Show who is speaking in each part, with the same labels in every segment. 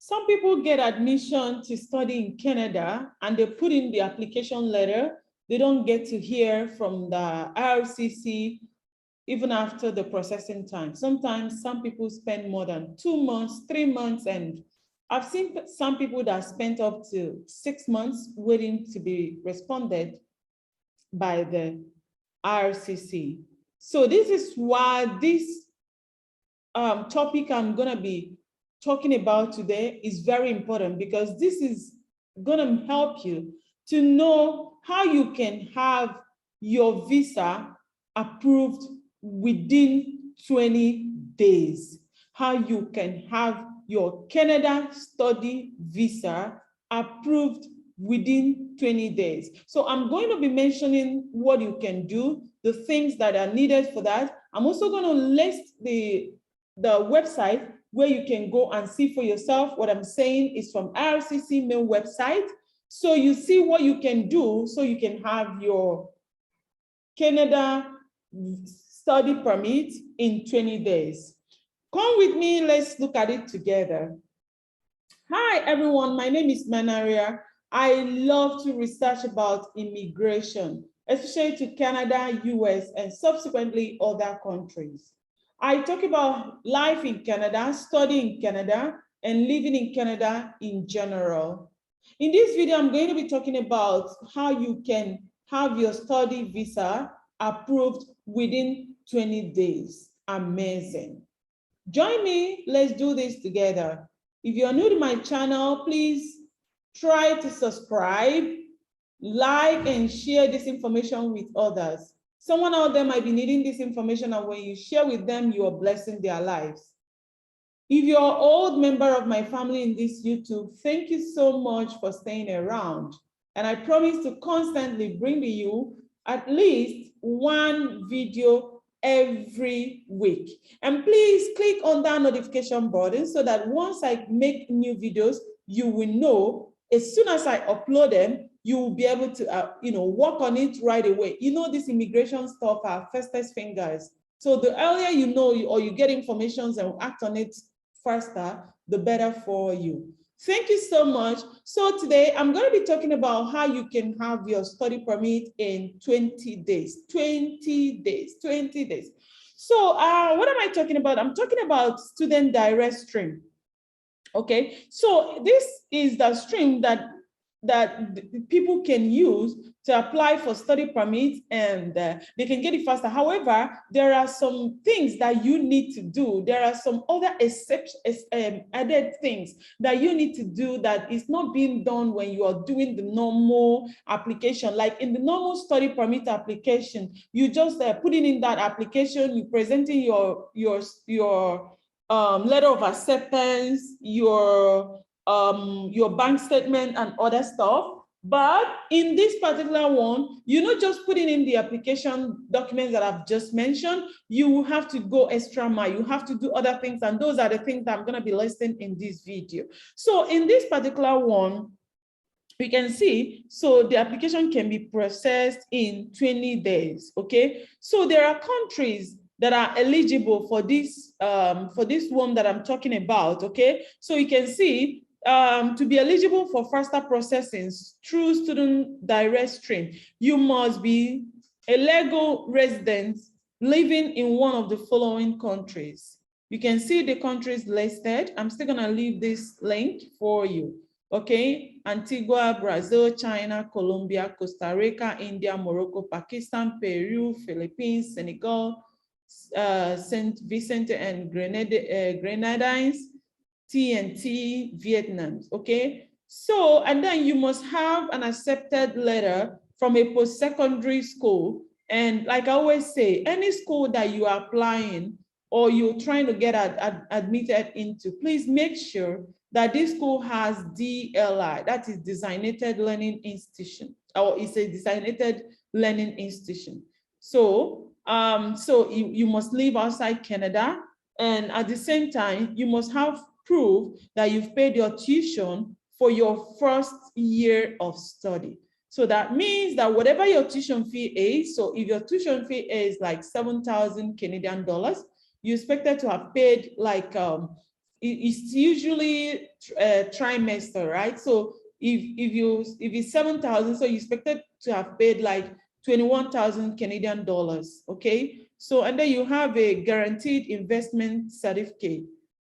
Speaker 1: Some people get admission to study in Canada and they put in the application letter. They don't get to hear from the IRCC even after the processing time. Sometimes some people spend more than 2 months, 3 months, and I've seen some people that spent up to 6 months waiting to be responded by the IRCC. So this is why this topic I'm gonna be talking about today is very important, because this is gonna help you to know how you can have your visa approved within 20 days, how you can have your Canada study visa approved within 20 days. So I'm going to be mentioning what you can do, the things that are needed for that. I'm also going to list the website where you can go and see for yourself. What I'm saying is from IRCC main website. So you see what you can do so you can have your Canada study permit in 20 days. Come with me, let's look at it together. Hi everyone, my name is Manaria. I love to research about immigration, especially to Canada, US, and subsequently other countries. I talk about life in Canada, studying in Canada, and living in Canada in general. In this video, I'm going to be talking about how you can have your study visa approved within 20 days. Amazing. Join me, let's do this together. If you're new to my channel, please try to subscribe, like, and share this information with others. Someone out there might be needing this information, and when you share with them, you are blessing their lives. If you're an old member of my family in this YouTube, thank you so much for staying around. And I promise to constantly bring to you at least one video every week. And please click on that notification button so that once I make new videos, you will know as soon as I upload them, you will be able to work on it right away. You know, this immigration stuff are fastest fingers. So the earlier you know or you get information and act on it faster, the better for you. Thank you so much. So today I'm going to be talking about how you can have your study permit in 20 days. 20 days. So what am I talking about? I'm talking about student direct stream. Okay, so this is the stream that people can use to apply for study permits, and they can get it faster. However, there are some things that you need to do. There are some other added things that you need to do that is not being done when you are doing the normal application. Like in the normal study permit application, you just putting in that application, you presenting your letter of acceptance, your bank statement and other stuff. But in this particular one, you're not just putting in the application documents that I've just mentioned. You have to go extra mile. You have to do other things, and those are the things that I'm going to be listing in this video. So in this particular one, we can see, so the application can be processed in 20 days, okay? So there are countries that are eligible for this one that I'm talking about, okay? So you can see, to be eligible for faster processing through student direct stream, you must be a legal resident living in one of the following countries. You can see the countries listed. I'm still gonna leave this link for you, okay? Antigua, Brazil, China, Colombia, Costa Rica, India, Morocco, Pakistan, Peru, Philippines, Senegal, St. Vincent and Grenadines, TNT, Vietnam, okay? So, and then you must have an accepted letter from a post-secondary school. And like I always say, any school that you are applying or you're trying to get admitted into, please make sure that this school has DLI, that is Designated Learning Institution, or it's a designated learning institution. So, you must live outside Canada, and at the same time, you must have proof that you've paid your tuition for your first year of study. So that means that whatever your tuition fee is, so if your tuition fee is like 7,000 Canadian dollars, you expected to have paid like it's usually trimester, right? So if it's 7,000, so you expected to have paid like 21,000 Canadian dollars, okay? So, and then you have a guaranteed investment certificate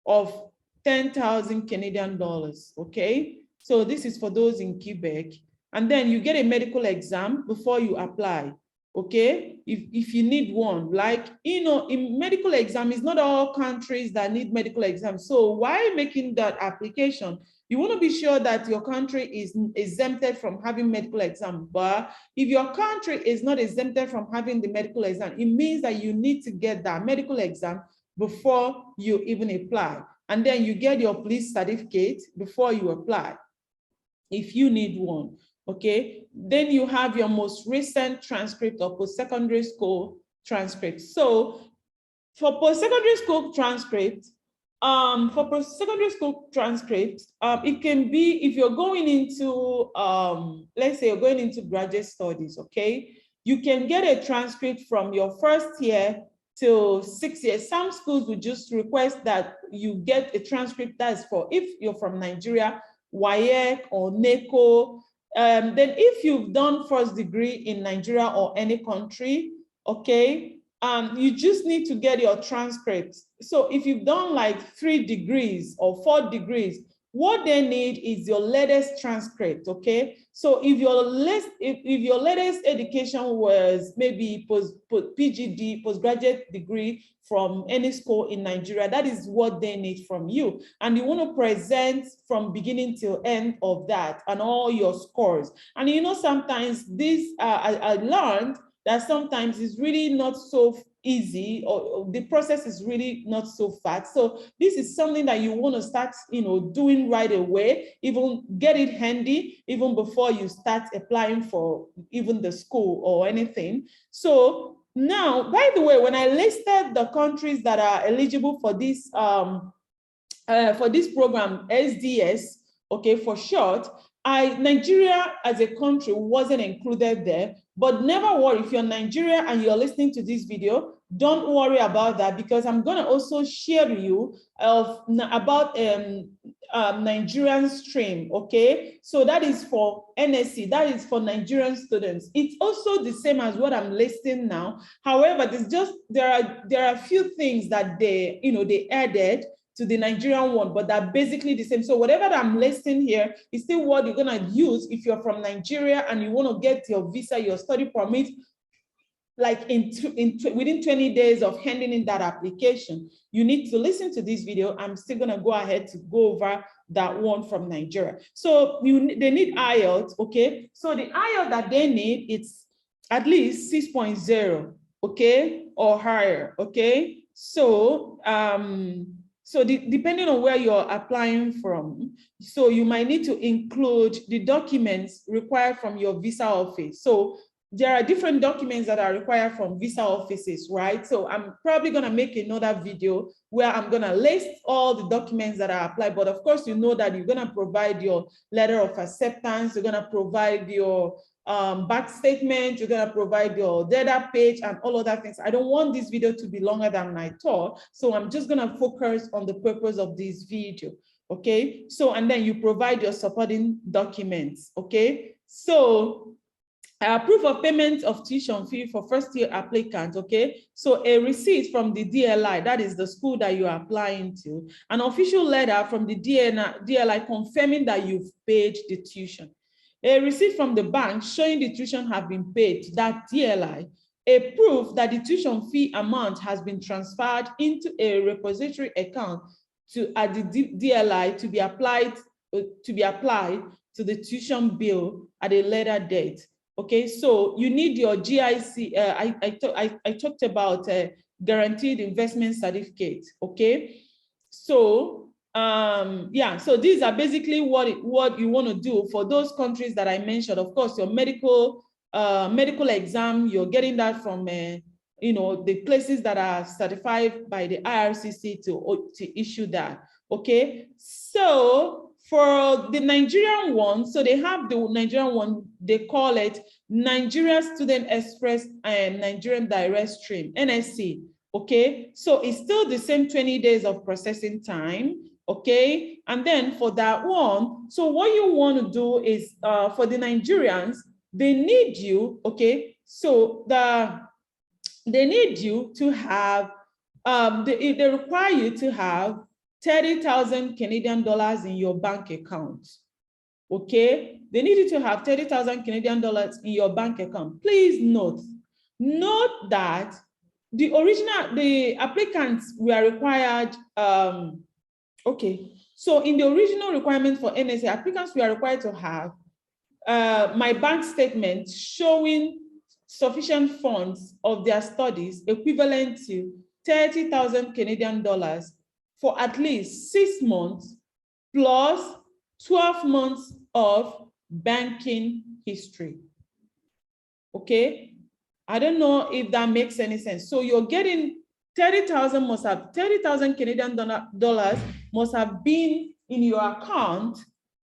Speaker 1: of 10,000 Canadian dollars, okay? So this is for those in Quebec. And then you get a medical exam before you apply, okay? If you need one, like, you know, in medical exam, it's not all countries that need medical exams. So while making that application, you want to be sure that your country is exempted from having medical exam. But if your country is not exempted from having the medical exam, it means that you need to get that medical exam before you even apply. And then you get your police certificate before you apply, if you need one, okay? Then you have your most recent transcript of post-secondary school transcript. So for post-secondary school transcript, it can be, if you're going into, let's say you're going into graduate studies, okay? You can get a transcript from your first year till 6 years. Some schools would just request that you get a transcript that's for, if you're from Nigeria, WAEC or NECO. Then if you've done first degree in Nigeria or any country, okay, you just need to get your transcript. So if you've done like 3 degrees or 4 degrees, what they need is your latest transcript, okay? So if your latest education was maybe PGD, postgraduate degree from any school in Nigeria, that is what they need from you. And you want to present from beginning till end of that and all your scores. And you know, sometimes this, I learned that sometimes it's really not so easy, or the process is really not so fast. So this is something that you want to start, you know, doing right away, even get it handy, even before you start applying for even the school or anything. So now, by the way, when I listed the countries that are eligible for this program, SDS, okay, for short, Nigeria as a country wasn't included there, but never worry. If you're Nigeria and you're listening to this video, don't worry about that, because I'm gonna also share with you about Nigerian stream, okay? So that is for NSE, that is for Nigerian students. It's also the same as what I'm listing now. However, there's just, there are a few things that they, you know, they added to the Nigerian one, but they're basically the same. So whatever that I'm listing here is still what you're gonna use if you're from Nigeria and you wanna get your visa, your study permit, like within 20 days of handing in that application. You need to listen to this video. I'm still gonna go ahead to go over that one from Nigeria. So they need IELTS, okay? So the IELTS that they need, it's at least 6.0, okay? Or higher, okay? So, depending on where you're applying from, so you might need to include the documents required from your visa office. So there are different documents that are required from visa offices, right? So I'm probably gonna make another video where I'm gonna list all the documents that are applied, but of course, you know that you're gonna provide your letter of acceptance, you're gonna provide your back statement, you're gonna provide your data page and all other things. I don't want this video to be longer than I thought, so I'm just gonna focus on the purpose of this video, okay? So, and then you provide your supporting documents, okay? So, proof of payment of tuition fee for first year applicants, okay? So a receipt from the DLI, that is the school that you are applying to, an official letter from the DLI confirming that you've paid the tuition, a receipt from the bank showing the tuition have been paid to that DLI, a proof that the tuition fee amount has been transferred into a repository account at the DLI to be applied to the tuition bill at a later date. Okay, so you need your GIC. I talked about guaranteed investment certificate. Okay, so yeah, so these are basically what you want to do for those countries that I mentioned. Of course, your medical exam, you're getting that from you know, the places that are certified by the IRCC to issue that. Okay, so for the Nigerian one, so they have the Nigerian one, they call it Nigeria Student Express and Nigerian Direct Stream, NSE, okay? So it's still the same 20 days of processing time, okay? And then for that one, so what you want to do is for the Nigerians, they need you, okay? So they need you to have, they require you to have 30,000 Canadian dollars in your bank account, okay? They need you to have 30,000 Canadian dollars in your bank account. Please note that the applicants were required, okay, so in the original requirement for NSE, applicants were required to have my bank statement showing sufficient funds of their studies equivalent to 30,000 Canadian dollars for at least 6 months plus 12 months of banking history. Okay, I don't know if that makes any sense. So you're getting 30,000 Canadian dollars must have been in your account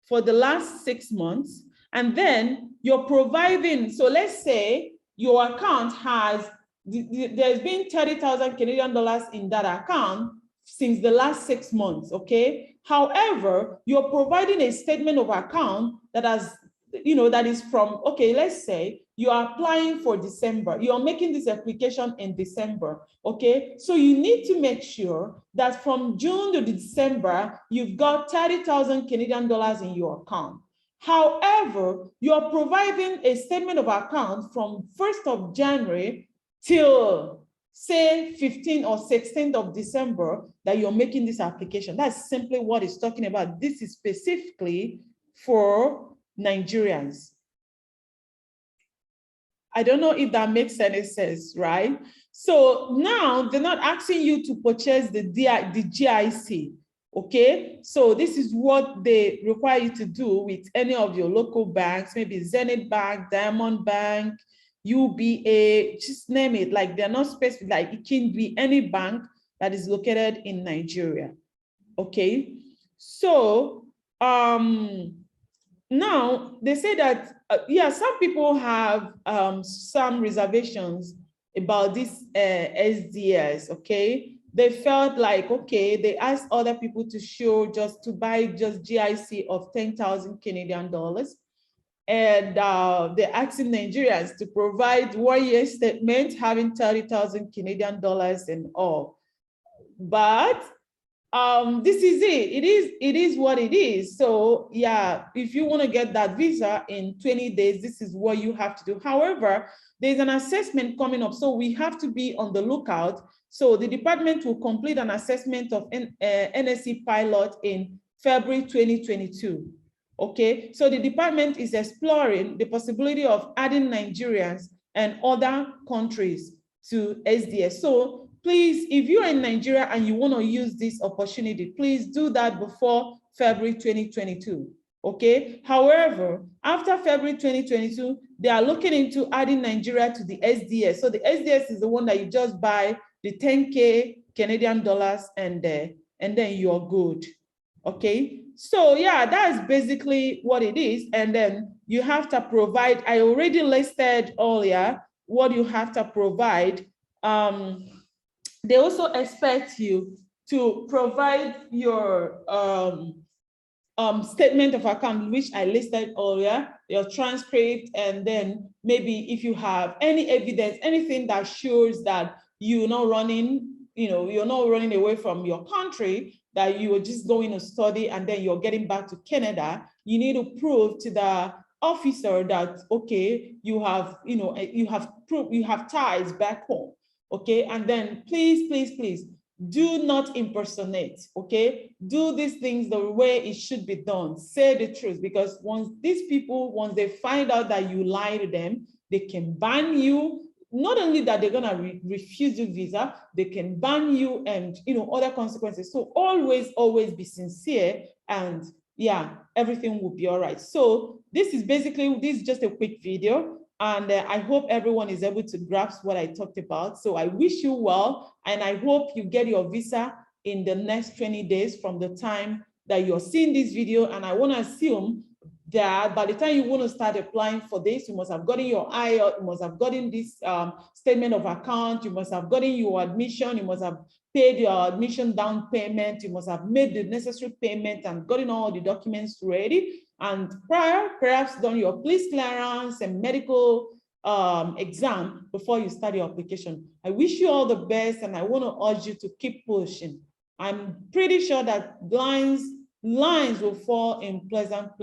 Speaker 1: for the last 6 months. And then you're providing, so let's say your account has, there's been 30,000 Canadian dollars in that account since the last 6 months, okay? However, you're providing a statement of account that has, that is from, okay, let's say you are applying for December, you're making this application in December, okay? So you need to make sure that from June to December, you've got 30,000 Canadian dollars in your account. However, you're providing a statement of account from 1st of January till say 15th or 16th of December that you're making this application. That's simply what it's talking about. This is specifically for Nigerians. I don't know if that makes any sense, right? So now they're not asking you to purchase the GIC, okay? So this is what they require you to do with any of your local banks, maybe Zenith Bank, Diamond Bank, UBA, just name it. Like they're not specific, like it can be any bank that is located in Nigeria, okay? So now they say that, yeah, some people have some reservations about this SDS, okay? They felt like, okay, they asked other people to show to buy just GIC of 10,000 Canadian dollars. And they're asking Nigerians to provide 1-year statement having 30,000 Canadian dollars and all. But this is it. It is what it is. So yeah, if you want to get that visa in 20 days, this is what you have to do. However, there's an assessment coming up, so we have to be on the lookout. So the department will complete an assessment of NSE pilot in February 2022. Okay, so the department is exploring the possibility of adding Nigerians and other countries to SDS. So please, if you're in Nigeria and you want to use this opportunity, please do that before February 2022, okay? However, after February 2022, they are looking into adding Nigeria to the SDS. So the SDS is the one that you just buy the 10K Canadian dollars and then you're good, okay? So yeah, that's basically what it is. And then you have to provide, I already listed earlier what you have to provide. They also expect you to provide your statement of account, which I listed earlier, your transcript, and then maybe if you have any evidence, anything that shows that you're not running, you're not running away from your country, that you are just going to study and then you're getting back to Canada, you need to prove to the officer that, okay, you have, you have ties back home. Okay, and then please do not impersonate, okay? Do these things the way it should be done. Say the truth, because once they find out that you lie to them, they can ban you. Not only that, they're gonna refuse you visa, they can ban you and other consequences. So always be sincere, and yeah, everything will be all right. So this is just a quick video. And I hope everyone is able to grasp what I talked about. So I wish you well, and I hope you get your visa in the next 20 days from the time that you're seeing this video. And I want to assume that by the time you want to start applying for this, you must have gotten your IELTS, you must have gotten this statement of account, you must have gotten your admission, you must have paid your admission down payment. You must have made the necessary payment and gotten all the documents ready. And prior, perhaps done your police clearance and medical exam before you start your application. I wish you all the best, and I want to urge you to keep pushing. I'm pretty sure that lines will fall in pleasant places.